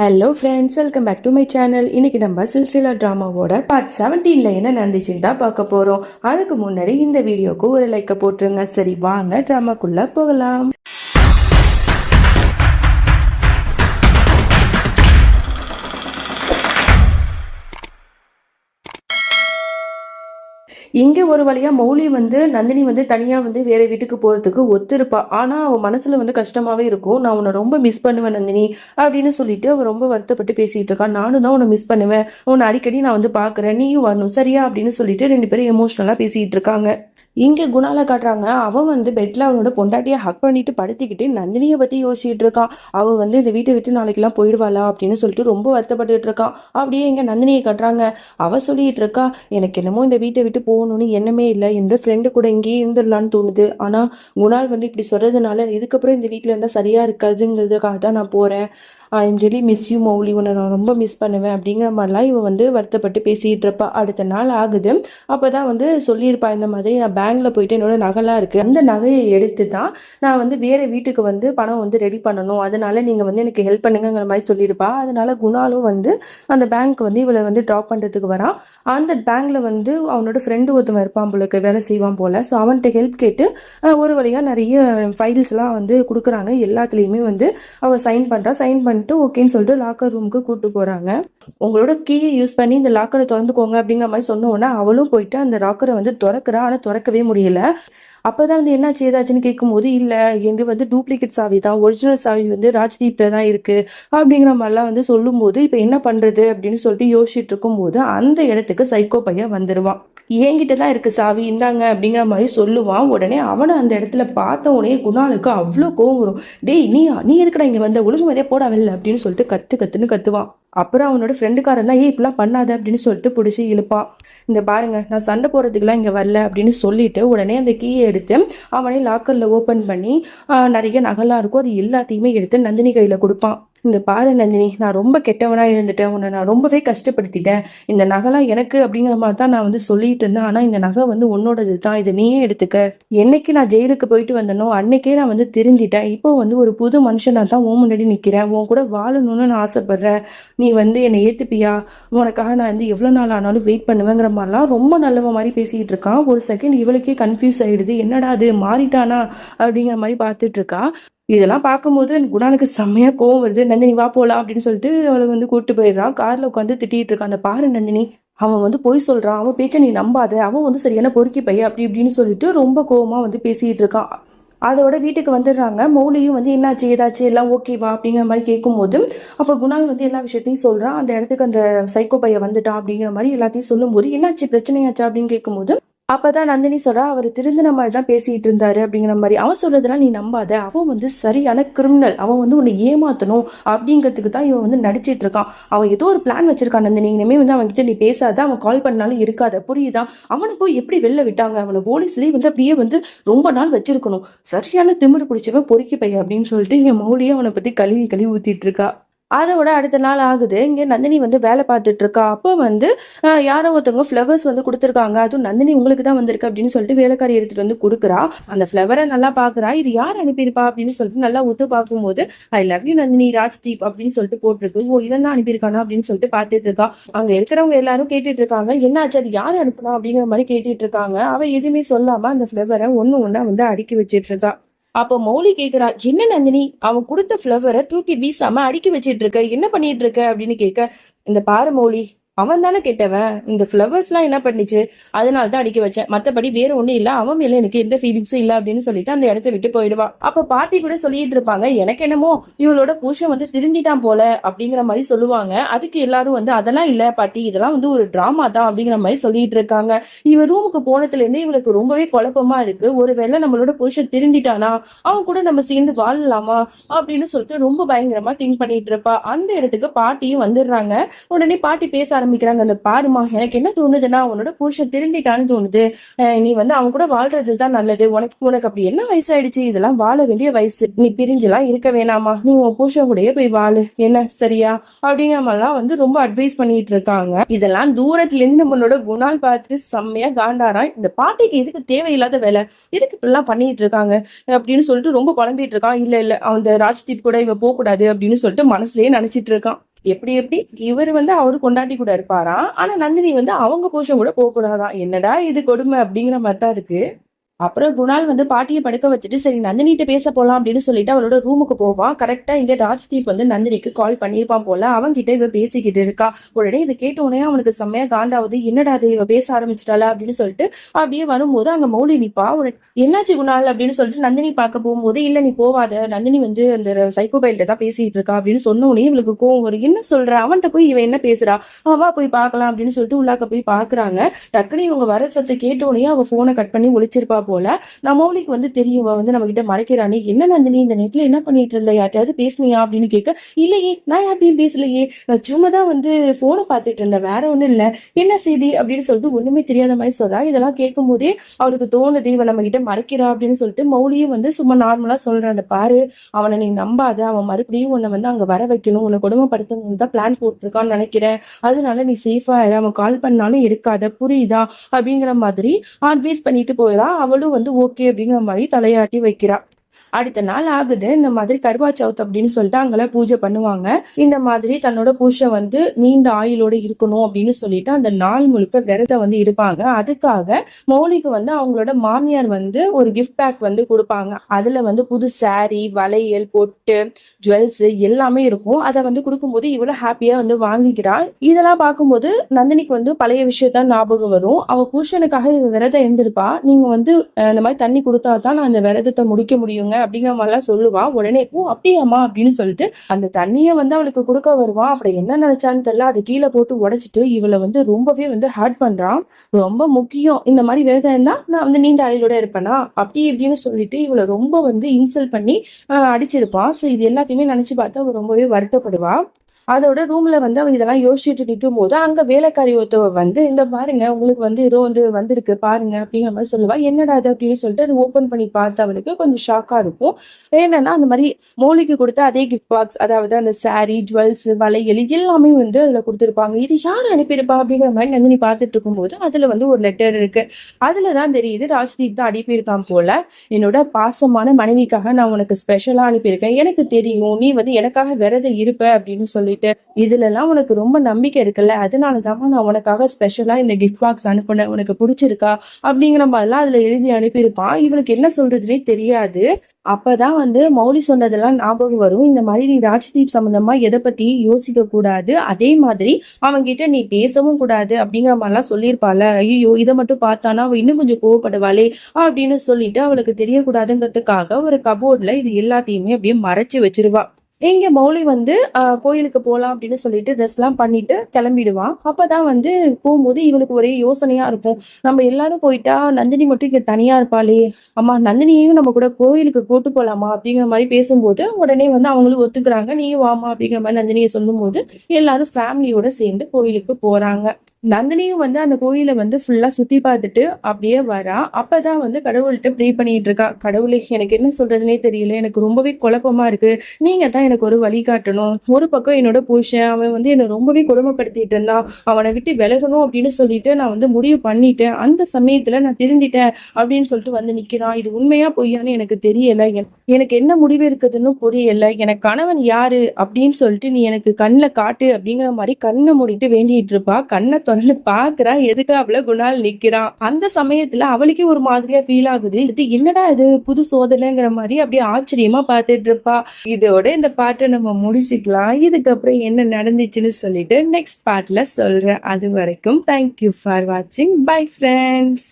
Hello friends, welcome back to my channel. இன்னைக்கு நம்ம சில்சிலா ட்ராமாவோட part 17ல என்ன நடந்துச்சுன்னு தான் பார்க்க போகிறோம். அதுக்கு முன்னாடி இந்த வீடியோக்கு ஒரு லைக்கை போட்டுருங்க. சரி, வாங்க ட்ராமாக்குள்ளே போகலாம். இங்கே ஒரு வழியா மௌலி நந்தினி தனியா வேற வீட்டுக்கு போறதுக்கு ஒத்துருப்பா. ஆனா அவ மனசுல கஷ்டமாவே இருக்கும். நான் உன்னை ரொம்ப மிஸ் பண்ணுவேன் நந்தினி அப்படின்னு சொல்லிட்டு அவ ரொம்ப வருத்தப்பட்டு பேசிட்டு இருக்கா. நானும் தான் உன்னை மிஸ் பண்ணுவேன், உன்னை அடிக்கடி நான் பாக்குறேன், நீயும் வரணும் சரியா அப்படின்னு சொல்லிட்டு ரெண்டு பேரும் எமோஷனலா பேசிட்டு இருக்காங்க. இங்க குணால காட்டுறாங்க. அவன் பெட்ல அவனோட பொண்டாட்டியை ஹக் பண்ணிட்டு படுத்திக்கிட்டு நந்தினியை பத்தி யோசிச்சுட்டு இருக்கான். அவ இந்த வீட்டை விட்டு நாளைக்கெல்லாம் போயிடுவாளா அப்படின்னு சொல்லிட்டு ரொம்ப வருத்தப்பட்டுட்டு இருக்கான். அப்படியே இங்க நந்தினியை காட்டுறாங்க. அவ சொல்லிட்டு இருக்கா, எனக்கு என்னமோ இந்த வீட்டை விட்டு போகணும்னு எண்ணமே இல்லை, என்ற ஃப்ரெண்டு கூட இங்கேயே இருந்துடலான்னு தோணுது. ஆனா குணால் இப்படி சொல்றதுனால இதுக்கப்புறம் இந்த வீட்டுல இருந்தா சரியா இருக்காதுங்கிறதுக்காக தான் நான் போறேன். I am really miss you Mouli, உன்னை நான் ரொம்ப மிஸ் பண்ணுவேன் அப்படிங்கிற மாதிரிலாம் இவன் வருத்தப்பட்டு பேசிட்டு இருப்பா. அடுத்த நாள் ஆகுது. அப்பதான் சொல்லியிருப்பா, இந்த மாதிரி நான் பேங்க்ல போயிட்டு என்னோட நகைலாம் இருக்கு, அந்த நகையை எடுத்து தான் நான் வேற வீட்டுக்கு பணம் ரெடி பண்ணணும், அதனால நீங்க எனக்கு ஹெல்ப் பண்ணுங்கிற மாதிரி சொல்லியிருப்பா. அதனால குணாலும் அந்த பேங்க் இவளை ட்ராப் பண்றதுக்கு வரான். அந்த பேங்க்ல அவனோட ஃப்ரெண்டு ஒருத்தவன் இருப்பான் போல, வேலை செய்வான் போல. ஸோ அவன்கிட்ட ஹெல்ப் கேட்டு ஒரு வழியா நிறைய ஃபைல்ஸ் எல்லாம் கொடுக்குறாங்க. எல்லாத்துலேயுமே அவ சைன் பண்றா. சைன் பண்ணிட்டு ஓகேன்னு சொல்லிட்டு லாக்கர் ரூமுக்கு கூட்டு போறாங்க. உங்களோட கீயை யூஸ் பண்ணி இந்த லாக்கரை திறந்துக்கோங்க அப்படிங்கிற மாதிரி சொன்ன உடனே அவளும் போயிட்டு அந்த லாக்கரை திறக்கிறா. ஆனா திறக்கவே முடியல. அப்பதான் என்னாச்சு ஏதாச்சுன்னு கேட்கும்போது, இல்ல எங்க டூப்ளிகேட் சாவி தான், ஒரிஜினல் சாவி ராஜ்தீப்ல தான் இருக்கு அப்படிங்கிற மாதிரிலாம் சொல்லும் போது இப்ப என்ன பண்றது அப்படின்னு சொல்லிட்டு யோசிச்சுட்டு இருக்கும் போது அந்த இடத்துக்கு சைக்கோ பையன் வந்துருவான். என்கிட்ட தான் இருக்கு சாவி, இந்தாங்க அப்படிங்கிற மாதிரி சொல்லுவான். உடனே அவனை அந்த இடத்துல பார்த்த உடனே குணாலுக்கு அவ்வளோ கோவம் வரும். டேய், நீ எதுக்குடா இங்க வந்த, ஒழுங்கு மாதிரியே போட வெளில அப்படின்னு சொல்லிட்டு கத்துன்னு கத்துவான். அப்புறம் அவனோட ஃப்ரெண்டுக்காரன் தான், இப்படிலாம் பண்ணாத அப்படின்னு சொல்லிட்டு பிடிச்சி இழுப்பான். இந்த பாருங்க, நான் சண்டை போறதுக்குலாம் இங்க வரல அப்படின்னு சொல்லிட்டு உடனே அந்த கீயை எடுத்து அவனே லாக்கர்ல ஓபன் பண்ணி நிறைய நகைலாம் இருக்கும், அது எல்லாத்தையுமே எடுத்து நந்தினி கையில கொடுப்பான். இந்த பாரு நந்தினி, நான் ரொம்ப கெட்டவனா இருந்துட்டேன், உன்னை நான் ரொம்பவே கஷ்டப்படுத்திட்டேன், இந்த நகைலாம் எனக்கு அப்படிங்கிற மாதிரி தான் நான் சொல்லிட்டு இருந்தேன். ஆனா இந்த நகை உன்னோடது தான், இதை நீயே எடுத்துக்க. என்னைக்கு நான் ஜெயிலுக்கு போயிட்டு வந்தனோ அன்னைக்கே நான் திருந்திட்டேன். இப்போ ஒரு புது மனுஷனா தான் உன் முன்னாடி நிக்கிறேன், உன் கூட வாழணும்னு நான் ஆசைப்படுறேன். நீ என்னை ஏத்துப்பியா, உனக்காக நான் எவ்வளவு நாள் ஆனாலும் வெயிட் பண்ணுவேங்கிற மாதிரிலாம் ரொம்ப நல்லவ மாதிரி பேசிட்டு இருக்கான். ஒரு செகண்ட் இவளுக்கே கன்ஃபியூஸ் ஆயிடுது, என்னடா அது மாறிட்டானா அப்படிங்கிற மாதிரி பார்த்துட்டு இருக்கா. இதெல்லாம் பார்க்கும்போது குணாலுக்கு செம்மையா கோவம் வருது. நந்தினி வா போலாம் அப்படின்னு சொல்லிட்டு அவளை கூப்பிட்டு போயிடுறான். கார்ல உட்காந்து திட்டிட்டு இருக்கான். அந்த பாரு நந்தினி, அவன் போய் சொல்றான், அவன் பேச்சை நீ நம்பாத, அவன் சரியான பொறுக்கி பைய அப்படி இப்படின்னு சொல்லிட்டு ரொம்ப கோவமா பேசிட்டு இருக்கான். அதோட வீட்டுக்கு வந்துடுறாங்க. மௌலியும் என்னாச்சு ஏதாச்சும் எல்லாம் ஓகேவா அப்படிங்கிற மாதிரி கேட்கும்போது அப்போ குணால் எல்லா விஷயத்தையும் சொல்றான். அந்த இடத்துக்கு அந்த சைக்கோ பைய வந்துட்டான் அப்படிங்கிற மாதிரி எல்லாத்தையும் சொல்லும்போது, என்னாச்சு பிரச்சனையாச்சா அப்படின்னு கேட்கும்போது அப்பதான் நந்தினி சொல்றா, அவர் திருந்தின மாதிரி தான் பேசிட்டு இருந்தாரு அப்படிங்கிற மாதிரி. அவன் சொல்றதுலாம் நீ நம்பாத, அவன் சரியான கிரிமினல், அவன் உன்னை ஏமாத்தணும் அப்படிங்கிறதுக்கு தான் இவன் நடிச்சிட்டு இருக்கான். அவன் ஏதோ ஒரு பிளான் வச்சிருக்கான் நந்தினி, இனிமே அவன்கிட்ட நீ பேசாத, அவன் கால் பண்ணாலும் இருக்காத, புரியுதா? அவனை போய் எப்படி வெளில விட்டாங்க, அவனை போலீஸ்லயே அப்படியே ரொம்ப நாள் வச்சிருக்கணும், சரியான திமிரு பிடிச்சவன் பொறுக்கி பையன் அப்படின்னு சொல்லிட்டு இங்க மௌலியே அவனை பத்தி கழுவி ஊத்திட்டு இருக்கா. அதோட அடுத்த நாள் ஆகுது. இங்க நந்தினி வேலை பார்த்துட்டு இருக்கா. அப்போ யாரோ ஒருத்தவங்க ஃப்ளவர்ஸ் கொடுத்துருக்காங்க. அதுவும் நந்தினி உங்களுக்கு தான் வந்திருக்கு அப்படின்னு சொல்லிட்டு வேலைக்காரி எடுத்துட்டு கொடுக்குறா. அந்த ஃப்ளவரை நல்லா பாக்குறா. இது யார் அனுப்பியிருப்பா அப்படின்னு சொல்லிட்டு நல்லா ஒத்து பார்க்கும்போது, I love you Nandini Rajdeep அப்படின்னு சொல்லிட்டு போட்டிருக்கு. ஓ, இவன் தான் அனுப்பியிருக்கானா அப்படின்னு சொல்லிட்டு பார்த்துட்டு இருக்கா. அங்க இருக்கிறவங்க எல்லாரும் கேட்டுட்டு இருக்காங்க, என்னாச்சு அது யார் அனுப்புனா அப்படிங்கிற மாதிரி கேட்டுட்டு இருக்காங்க. அவ எதுவுமே சொல்லாம அந்த ஃப்ளவரை ஒண்ணு அடுக்கி வச்சிட்டு இருக்கா. அப்போ மௌலி கேக்குறா, என்ன நந்தினி, அவன் கொடுத்த ஃப்ளவரை தூக்கி வீசாம அடுக்கி வச்சிட்டு இருக்க, என்ன பண்ணிட்டு இருக்க அப்படின்னு கேட்க, இந்த பாரு மௌலி, அவன் தானே கேட்டவன், இந்த ஃப்ளவர்ஸ்லாம் என்ன பண்ணிச்சு, அதனால தான் அடிக்க வச்சேன், மற்றபடி வேற ஒன்றும் இல்லை, அவன் மேலே எனக்கு எந்த ஃபீலிங்ஸும் இல்லை அப்படின்னு சொல்லிட்டு அந்த இடத்த விட்டு போயிடுவா. அப்போ பாட்டி கூட சொல்லிட்டு இருப்பாங்க, எனக்கு என்னமோ இவளோட புருஷன் திருந்திட்டான் போல அப்படிங்கிற மாதிரி சொல்லுவாங்க. அதுக்கு எல்லாரும் அதெல்லாம் இல்லை பாட்டி, இதெல்லாம் ஒரு டிராமா தான் அப்படிங்கிற மாதிரி சொல்லிட்டு இருக்காங்க. இவ ரூமுக்கு போனதுலேருந்து இவளுக்கு ரொம்பவே குழப்பமா இருக்கு. ஒருவேளை நம்மளோட புருஷன் திருந்திட்டானா, அவன் கூட நம்ம சேர்ந்து வாழலாமா அப்படின்னு சொல்லிட்டு ரொம்ப பயங்கரமா திங்க் பண்ணிட்டு இருப்பா. அந்த இடத்துக்கு பாட்டியும் வந்துடுறாங்க. உடனே பாட்டி பேச ஆரம்பிக்கிறாங்க. அந்த பாருமா, எனக்கு என்ன தோணுதுன்னா உன்னோட புருஷன் திருந்திட்டான்னு தோணுது. நீ வந்து அவன் கூட வாழ்றது தான் நல்லது. உனக்கு உனக்கு அப்படி என்ன வயசாயிடுச்சு? இதெல்லாம் வாழ வேண்டிய வயசு. நீ பிரிஞ்செல்லாம் இருக்க வேணாமா, நீ உன் புருஷன் கூடயே போய் வாழு, என்ன சரியா அப்படிங்கிற மாதிரிலாம் வந்து ரொம்ப அட்வைஸ் பண்ணிட்டு இருக்காங்க. இதெல்லாம் தூரத்துல இருந்து நம்மளோட குணால் பார்த்துட்டு செம்மையா காண்டாராம். இந்த பாட்டிக்கு எதுக்கு தேவையில்லாத வேலை, எதுக்கு இப்படிலாம் பண்ணிட்டு இருக்காங்க அப்படின்னு சொல்லிட்டு ரொம்ப புலம்பிட்டு இருக்கான். இல்ல இல்ல, அந்த ராஜ்தீப் கூட இவ போக கூடாது அப்படின்னு சொல்லிட்டு மனசுலயே நினைச்சிட்டு இருக்கான். எப்படி இவர் வந்து அவரு கொண்டாட்டி கூட இருப்பாராம், ஆனா நந்தினி வந்து அவங்க புருஷன் கூட போக கூடாதான். என்னடா இது கொடுமை அப்படிங்கிற மாதிரி தான் இருக்கு. அப்புறம் குணால் வந்து பாட்டியை படுக்க வச்சுட்டு சரி நந்தினிட்ட பேச போலாம் அப்படின்னு சொல்லிட்டு அவளோட ரூமுக்கு போவான். கரெக்டா இங்க ராஜ்தீப் வந்து நந்தினிக்கு கால் பண்ணியிருப்பான் போல. அவன்கிட்ட இவ பேசிக்கிட்டு இருக்கா. உடனே இதை கேட்ட உடனே அவனுக்கு செம்மையா காண்டாவது. என்னடா அது இவ பேச ஆரம்பிச்சிட்டாளா அப்படின்னு சொல்லிட்டு அப்படியே வரும்போது அங்க மௌலி நிப்பா. என்னாச்சு குணால் அப்படின்னு சொல்லிட்டு நந்தினி பார்க்க போகும்போது இல்ல நீ போவாத, நந்தினி வந்து அந்த சைக்கோபைல்ட்ட தான் பேசிட்டு இருக்கா அப்படின்னு சொன்ன உடனே இவளுக்கு கோவம் வரும். என்ன சொல்ற, அவன்கிட்ட போய் இவன் என்ன பேசுறா, அவா போய் பார்க்கலாம் அப்படின்னு சொல்லிட்டு உள்ளாக்க போய் பாக்குறாங்க. டக்குனு இவங்க வர சத்தை கேட்ட உடனே அவ போனை கட் பண்ணி ஒளிச்சிருப்பா போல. நான் மௌலிக்கு வந்து தெரியும் வந்து நம்ம கிட்ட மறைக்கிறானே. என்ன நந்தினி இந்த நேரத்துல என்ன பண்ணிட்டு இருந்த, யார்ட்டையாவது பேசுனியா அப்படின்னு கேட்க, இல்லையே நான் யார்ட்டையும் பேசலையே, நான் சும்மா தான் வந்து போனை பார்த்துட்டு இருந்தேன், வேற ஒண்ணும் இல்ல, என்ன செய்தி அப்படின்னு சொல்லிட்டு ஒண்ணுமே தெரியாத மாதிரி சொல்றா. இதெல்லாம் கேட்கும் போதே அவளுக்கு தோணுது இவன் நம்ம கிட்ட மறைக்கிறா அப்படின்னு சொல்லிட்டு மௌலியும் வந்து சும்மா நார்மலா சொல்றான். அந்த பாரு, அவனை நீ நம்பாத, அவன் மறுபடியும் உன்னை வந்து அங்க வர வைக்கணும், உன்னை கொடுமைப்படுத்தணும்னு தான் பிளான் போட்டிருக்கான்னு நினைக்கிறேன், அதனால நீ சேஃபா அவன் கால் பண்ணாலும் எடுக்காத, புரியுதா அப்படிங்கிற மாதிரி அட்வைஸ் பண்ணிட்டு போயிடா. அவளும் வந்து ஓகே அப்படிங்கிற மாதிரி தலையாட்டி வைக்கிறா. அடுத்த நாள் ஆகுது. இந்த மாதிரி கருவா சவுத் அப்படின்னு சொல்லிட்டு அங்கெல்லாம் பூஜை பண்ணுவாங்க. இந்த மாதிரி தன்னோட புருஷன் வந்து நீண்ட ஆயுளோட இருக்கணும் அப்படின்னு சொல்லிட்டு அந்த நாள் முழுக்க விரதம் வந்து இருப்பாங்க. அதுக்காக மௌலிக்கு வந்து அவங்களோட மாமியார் வந்து ஒரு கிஃப்ட் பேக் வந்து கொடுப்பாங்க. அதுல வந்து புது சாரி, வளையல், பொட்டு, ஜுவல்ஸ் எல்லாமே இருக்கும். அதை வந்து கொடுக்கும்போது இவ்வளவு ஹாப்பியா வந்து வாங்கிக்கிறா. இதெல்லாம் பார்க்கும்போது நந்தினிக்கு வந்து பழைய விஷயத்தான் ஞாபகம் வரும். அவ புருஷனுக்காக விரதம் இருந்திருப்பா. நீங்க வந்து இந்த மாதிரி தண்ணி கொடுத்தா தான் நான் அந்த விரதத்தை முடிக்க முடியுங்க அப்படிங்கிற மாதிரிலாம் சொல்லுவா. உடனே ஓ அப்படியாமா அப்படின்னு சொல்லிட்டு அந்த தண்ணியை வந்து அவளுக்கு கொடுக்க வருவான். அப்படி என்ன நினைச்சான்னு தெரியல, அதை கீழே போட்டு உடைச்சிட்டு இவளை வந்து ரொம்பவே வந்து ஹர்ட் பண்றான். ரொம்ப முக்கியம், இந்த மாதிரி விரதம் இருந்தா நான் வந்து நீண்ட ஆயுளோட இருப்பேனா அப்படி இப்படின்னு சொல்லிட்டு இவளை ரொம்ப வந்து இன்சல்ட் பண்ணி அடிச்சிருப்பான். ஸோ இது எல்லாத்தையுமே நினைச்சு பார்த்து அவ ரொம்பவே வருத்தப்படுவா. அதோட ரூம்ல வந்து அவ இதெல்லாம் யோசிச்சுட்டு நிற்கும் போது அங்க வேலைக்காரி ஒருத்தவ வந்து இந்த பாருங்க உங்களுக்கு வந்து ஏதோ வந்து வந்திருக்கு பாருங்க அப்படிங்கிற மாதிரி சொல்லுவா. என்னடா அது அப்படின்னு சொல்லிட்டு அது ஓப்பன் பண்ணி பார்த்து அவளுக்கு கொஞ்சம் ஷாக்கா இருக்கும். என்னன்னா அந்த மாதிரி மௌலிக்கு கொடுத்த அதே கிஃப்ட் பாக்ஸ், அதாவது அந்த சாரி, ஜுவல்ஸ், வளையல் எல்லாமே வந்து அதுல கொடுத்துருப்பாங்க. இது யார் அனுப்பியிருப்பா அப்படிங்கிற மாதிரி நந்தினி பார்த்துட்டு இருக்கும்போது அதுல வந்து ஒரு லெட்டர் இருக்கு. அதுலதான் தெரியுது ராஜ்தீப் தான் அனுப்பியிருக்கான் போல. என்னோட பாசமான மனைவிக்காக நான் உனக்கு ஸ்பெஷலா அனுப்பியிருக்கேன், எனக்கு தெரியும் நீ வந்து எனக்காக விரதம் இருப்ப அப்படின்னு சொல்லி இதுல எல்லாம் உனக்கு ரொம்ப நம்பிக்கை இருக்குல்ல, அதனாலதான் நான் உனக்காக ஸ்பெஷலா இந்த கிஃப்ட் பாக்ஸ் அனுப்புனேன், உனக்கு பிடிச்சிருக்கா அப்படிங்கிற மாதிரிலாம் அதுல எழுதி அனுப்பியிருப்பான். இவளுக்கு என்ன சொல்றதுன்னே தெரியாது. அப்பதான் வந்து மௌலி சொன்னதெல்லாம் ஞாபகம் வரும். இந்த மாதிரி நீ ராஜ்தீப் சம்பந்தமா எதை பத்தி யோசிக்க கூடாது, அதே மாதிரி அவங்க கிட்ட நீ பேசவும் கூடாது அப்படிங்கிற மாதிரிலாம் சொல்லியிருப்பாள். ஐயோ இதை மட்டும் பார்த்தானா அவ இன்னும் கொஞ்சம் கோவப்படுவாளே அப்படின்னு சொல்லிட்டு அவளுக்கு தெரியக்கூடாதுங்கிறதுக்காக ஒரு கபோர்ட்ல இது எல்லாத்தையுமே அப்படியே மறைச்சு வச்சிருவா. இங்க மௌலி வந்து கோயிலுக்கு போகலாம் அப்படின்னு சொல்லிட்டு ட்ரெஸ் எல்லாம் பண்ணிட்டு கிளம்பிடுவான். அப்பதான் வந்து போகும்போது இவளுக்கு ஒரே யோசனையா இருக்கும். நம்ம எல்லாரும் போயிட்டா நந்தினி மட்டும் இங்க தனியா இருப்பாளே, அம்மா நந்தினியையும் நம்ம கூட கோயிலுக்கு கூட்டு போலாமா அப்படிங்கிற மாதிரி பேசும்போது உடனே வந்து அவங்களும் ஒத்துக்கிறாங்க. நீயும் வாமா அப்படிங்கிற மாதிரி நந்தினியை சொல்லும் போது எல்லாரும் ஃபேமிலியோட சேர்ந்து கோயிலுக்கு போறாங்க. நந்தினியும் வந்து அந்த கோயிலை வந்து ஃபுல்லா சுத்தி பார்த்துட்டு அப்படியே வரா. அப்பதான் வந்து கடவுள்கிட்ட ப்ரே பண்ணிட்டு இருக்கா. கடவுளே எனக்கு என்ன சொல்றதுனே தெரியல, எனக்கு ரொம்பவே குழப்பமா இருக்கு, நீங்க தான் எனக்கு ஒரு வழி காட்டணும். ஒரு பக்கம் என்னோட புருஷன் அவன் வந்து என்னை ரொம்பவே கொடுமைப்படுத்திட்டு இருந்தான், அவனை விட்டு விலகணும் அப்படின்னு சொல்லிட்டு நான் வந்து முடிவு பண்ணிட்டேன், அந்த சமயத்துல நான் திருந்திட்டேன் அப்படின்னு சொல்லிட்டு வந்து நிக்கிறான். இது உண்மையா பொய்யான்னு எனக்கு தெரியல, எனக்கு என்ன முடிவு இருக்குதுன்னு புரியல, எனக்கு கணவன் யாரு அப்படின்னு சொல்லிட்டு நீ எனக்கு கண்ணில் காட்டு அப்படிங்கிற மாதிரி கண்ணை மூடிட்டு வேண்டிட்டு இருப்பா. கண்ணை திறந்து பாக்குறா, எதுக்கு அவள குணால் நிக்கிறான். அந்த சமயத்துல அவளுக்கே ஒரு மாதிரியா ஃபீல் ஆகுது. இது என்னடா இது புது சோதனைங்கிற மாதிரி அப்படியே ஆச்சரியமா பார்த்துட்டு இருப்பா. இதோட இந்த பாட்டை நம்ம முடிச்சுக்கலாம். இதுக்கப்புறம் என்ன நடந்துச்சுன்னு சொல்லிட்டு நெக்ஸ்ட் பார்ட்ல சொல்றேன். அது வரைக்கும் தேங்க்யூ ஃபார் வாட்சிங். Bye friends.